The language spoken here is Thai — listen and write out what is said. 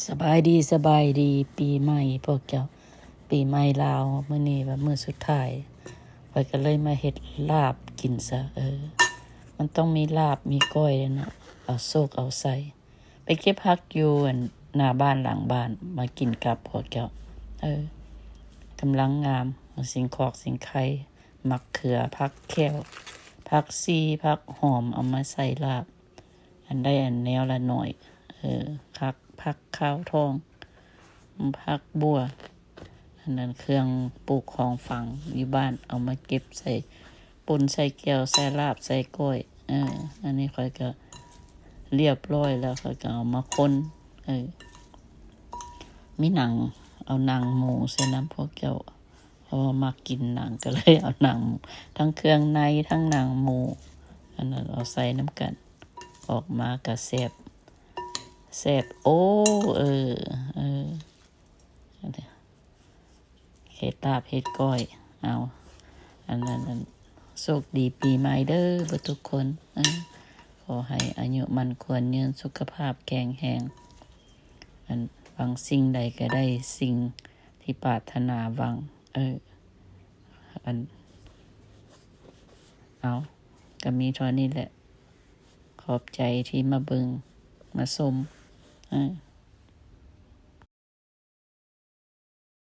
สบายดีปีใหม่พวกเจ้าปีใหม่ลาวมื้อนี้ว่ามื้อสุดท้ายข้อยก็เลยมาเฮ็ดลาบกินซะมันต้องมีลาบมีก้อยเนาะเอาโซกเอาใส่ไปเก็บผักอยู่หน้าบ้านหลังบ้านมากินกับพวกเจ้ากำลังงามสิงคอกสิงไข่มักเขือผักแข้วผักซีผักหอมเอามาใส่ลาบอันได้อันแนวละหน่อยผักข้าวทองผักบัวอันนั้นเครื่องปลูกของฝังอยู่บ้านเอามาเก็บใส่ป่นใส่แก้วใส่ลาบใส่ก้อยอันนี้ค่อยก็เรียบร้อยแล้วค่อยก็เอามาคนมีหนังเอาหนังหมูใส่น้ำพวกเจ้าเพราะว่ามักกินหนังก็เลยเอาหนังทั้งเครื่องในทั้งหนังหมูอันนั้นเอาใส่น้ำกันออกมาก็แซ่บโอ้เฮ็ดลาบเฮ็ดก้อยเอาอันนั้นโชคดีปีใหม่เด้อเบิดทุกคนขอให้อายุมันควรยืนสุขภาพแข็งแรงหวังสิ่งใดก็ได้สิ่งที่ปรารถนาหวังเอาก็มีเท่านี้แหละขอบใจที่มาเบิ่งมาชม